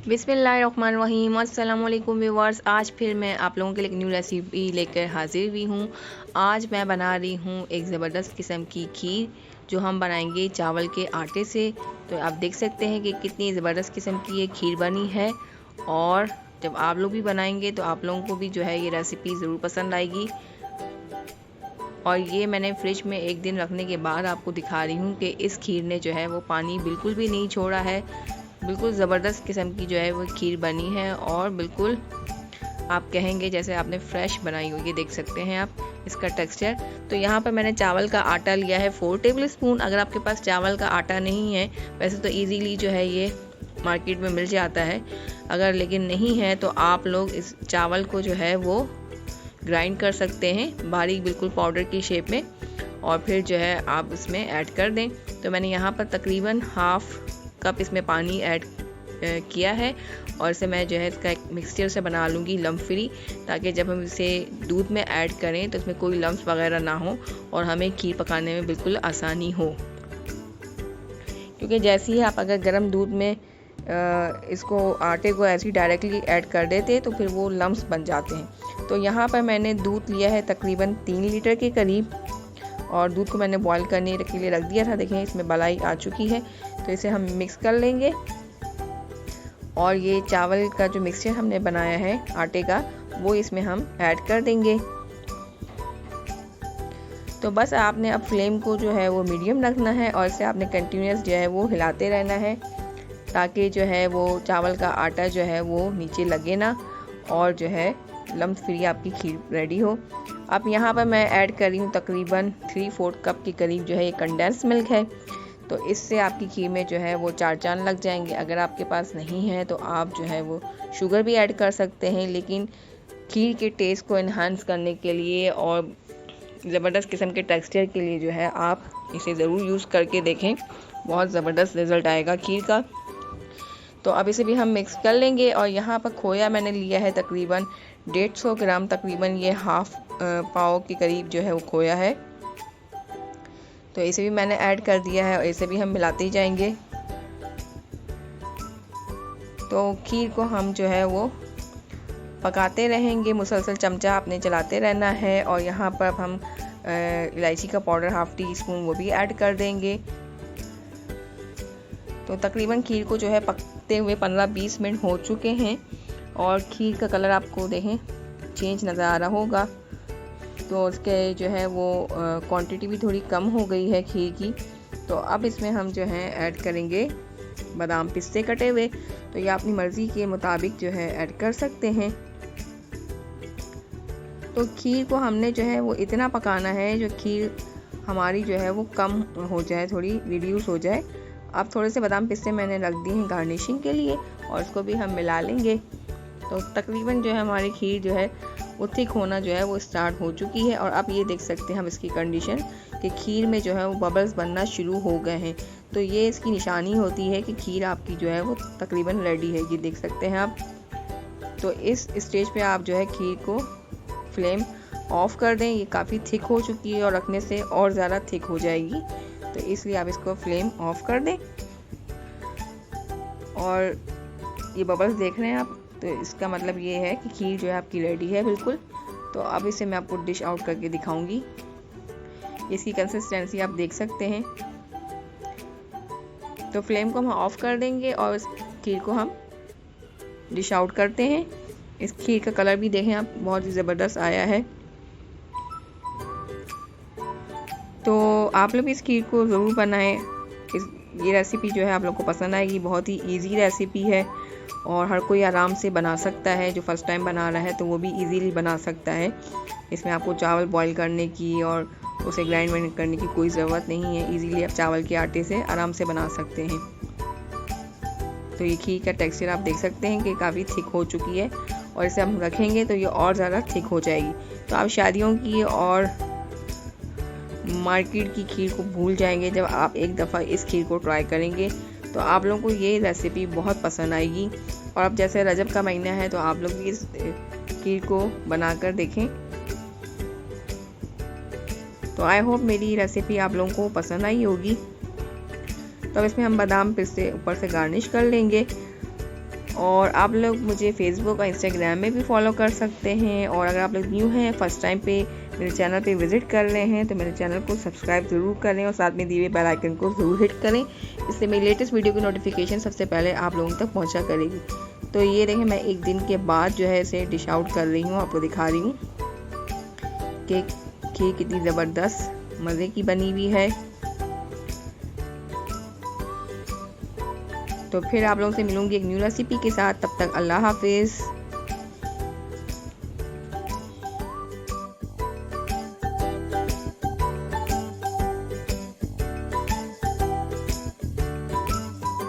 बिस्मिल्लाहिर्रहमानिर्रहीम। अस्सलाम वालेकुम व्यूअर्स, आज फिर मैं आप लोगों के लिए एक न्यू रेसिपी लेकर हाजिर हुई हूँ। आज मैं बना रही हूँ एक ज़बरदस्त किस्म की खीर जो हम बनाएंगे चावल के आटे से। तो आप देख सकते हैं कि कितनी ज़बरदस्त किस्म की ये खीर बनी है, और जब आप लोग भी बनाएंगे तो आप लोगों को भी जो है ये रेसिपी ज़रूर पसंद आएगी। और ये मैंने फ्रिज में एक दिन रखने के बाद आपको दिखा रही हूँ कि इस खीर ने जो है वो पानी बिल्कुल भी नहीं छोड़ा है। बिल्कुल ज़बरदस्त किस्म की जो है वो खीर बनी है, और बिल्कुल आप कहेंगे जैसे आपने फ्रेश बनाई हो। ये देख सकते हैं आप इसका टेक्सचर। तो यहाँ पर मैंने चावल का आटा लिया है 4 टेबल स्पून। अगर आपके पास चावल का आटा नहीं है, वैसे तो इजीली जो है ये मार्केट में मिल जाता है, अगर लेकिन नहीं है तो आप लोग इस चावल को जो है वो ग्राइंड कर सकते हैं बारीक, बिल्कुल पाउडर की शेप में, और फिर जो है आप इसमें ऐड कर दें। तो मैंने यहाँ पर तकरीबन हाफ कप इसमें पानी ऐड किया है, और इसे मैं जो है इसका एक मिक्सचर से बना लूँगी लम्प फ्री, ताकि जब हम इसे दूध में ऐड करें तो इसमें कोई लम्प्स वगैरह ना हो और हमें खीर पकाने में बिल्कुल आसानी हो। क्योंकि जैसे ही आप अगर गर्म दूध में इसको आटे को ऐसे ही डायरेक्टली ऐड कर देते तो फिर वो लम्प्स बन जाते हैं। तो यहाँ पर मैंने दूध लिया है तकरीबन 3 लीटर के करीब, और दूध को मैंने बॉईल करने के लिए रख दिया था। देखें इसमें मलाई आ चुकी है, तो इसे हम मिक्स कर लेंगे। और ये चावल का जो मिक्सचर हमने बनाया है आटे का, वो इसमें हम ऐड कर देंगे। तो बस आपने अब फ्लेम को जो है वो मीडियम रखना है, और इसे आपने कंटिन्यूस जो है वो हिलाते रहना है, ताकि जो है वो चावल का आटा जो है वो नीचे लगे ना, और जो है लम्प फ्री आपकी खीर रेडी हो। अब यहाँ पर मैं ऐड कर रही हूँ तकरीबन 3/4 कप के करीब जो है ये कंडेंस मिल्क है। तो इससे आपकी खीर में जो है वो 4 चांद लग जाएंगे। अगर आपके पास नहीं है तो आप जो है वो शुगर भी ऐड कर सकते हैं, लेकिन खीर के टेस्ट को इन्हांस करने के लिए और ज़बरदस्त किस्म के टेक्सचर के लिए जो है आप इसे ज़रूर यूज़ करके देखें, बहुत ज़बरदस्त रिज़ल्ट आएगा खीर का। तो अब इसे भी हम मिक्स कर लेंगे। और यहाँ पर खोया मैंने लिया है तकरीबन 150 ग्राम, तकरीबन ये हाफ पाव के करीब जो है वो खोया है। तो इसे भी मैंने ऐड कर दिया है, और इसे भी हम मिलाते ही जाएंगे। तो खीर को हम जो है वो पकाते रहेंगे, मुसलसल चमचा आपने चलाते रहना है। और यहाँ पर अब हम इलायची का पाउडर हाफ टी स्पून वो भी ऐड कर देंगे। तो तकरीबन खीर को जो है पकते हुए 15-20 मिनट हो चुके हैं, और खीर का कलर आपको देखें चेंज नज़र आ रहा होगा। तो उसके जो है वो क्वांटिटी भी थोड़ी कम हो गई है खीर की। तो अब इसमें हम जो है ऐड करेंगे बादाम पिस्ते कटे हुए। तो ये अपनी मर्ज़ी के मुताबिक जो है ऐड कर सकते हैं। तो खीर को हमने जो है वो इतना पकाना है जो खीर हमारी जो है वो कम हो जाए, थोड़ी रिड्यूस हो जाए। अब थोड़े से बादाम पिस्ते मैंने रख दिए हैं गार्निशिंग के लिए, और इसको भी हम मिला लेंगे। तो तकरीबन जो है हमारी खीर जो है वो थिक होना जो है वो स्टार्ट हो चुकी है। और अब ये देख सकते हैं हम इसकी कंडीशन कि खीर में जो है वो बबल्स बनना शुरू हो गए हैं। तो ये इसकी निशानी होती है कि खीर आपकी जो है वो तकरीबन रेडी है। ये देख सकते हैं आप। तो इस स्टेज पे आप जो है खीर को फ्लेम ऑफ कर दें। ये काफ़ी थिक हो चुकी है और रखने से और ज़्यादा थिक हो जाएगी, तो इसलिए आप इसको फ्लेम ऑफ कर दें। और ये बबल्स देख रहे हैं आप, तो इसका मतलब ये है कि खीर जो है आपकी रेडी है बिल्कुल। तो अब इसे मैं आपको डिश आउट करके दिखाऊंगी। इसकी कंसिस्टेंसी आप देख सकते हैं। तो फ्लेम को हम ऑफ कर देंगे, और इस खीर को हम डिश आउट करते हैं। इस खीर का कलर भी देखें आप, बहुत ही ज़बरदस्त आया है। तो आप लोग इस खीर को ज़रूर बनाएं। ये रेसिपी जो है आप लोग को पसंद आएगी। बहुत ही इजी रेसिपी है, और हर कोई आराम से बना सकता है। जो फर्स्ट टाइम बना रहा है तो वो भी इजीली बना सकता है। इसमें आपको चावल बॉईल करने की और उसे ग्राइंड करने की कोई ज़रूरत नहीं है। इजीली आप चावल के आटे से आराम से बना सकते हैं। तो ये खीर का टेक्सचर आप देख सकते हैं कि काफ़ी थिक हो चुकी है, और इसे हम रखेंगे तो ये और ज़्यादा थिक हो जाएगी। तो आप शादियों की और मार्केट की खीर को भूल जाएंगे जब आप एक दफ़ा इस खीर को ट्राई करेंगे। तो आप लोगों को ये रेसिपी बहुत पसंद आएगी। और अब जैसे रजब का महीना है, तो आप लोग भी इस खीर को बनाकर देखें। तो आई होप मेरी रेसिपी आप लोगों को पसंद आई होगी। तो अब इसमें हम बादाम पिस्ते ऊपर से गार्निश कर लेंगे। और आप लोग मुझे फेसबुक और इंस्टाग्राम में भी फॉलो कर सकते हैं। और अगर आप लोग न्यू हैं, फर्स्ट टाइम पे मेरे चैनल पे विज़िट कर रहे हैं, तो मेरे चैनल को सब्सक्राइब ज़रूर करें और साथ में दिए हुए बेल आइकन को ज़रूर हिट करें। इससे मेरी लेटेस्ट वीडियो की नोटिफिकेशन सबसे पहले आप लोगों तक पहुंचा करेगी। तो ये देखें, मैं एक दिन के बाद जो है इसे डिश आउट कर रही हूँ, आपको दिखा रही हूँ कि खीर कितनी ज़बरदस्त मज़े की बनी हुई है। तो फिर आप लोगों से मिलूंगी एक न्यू रेसिपी के साथ। तब तक अल्लाह हाफिज़।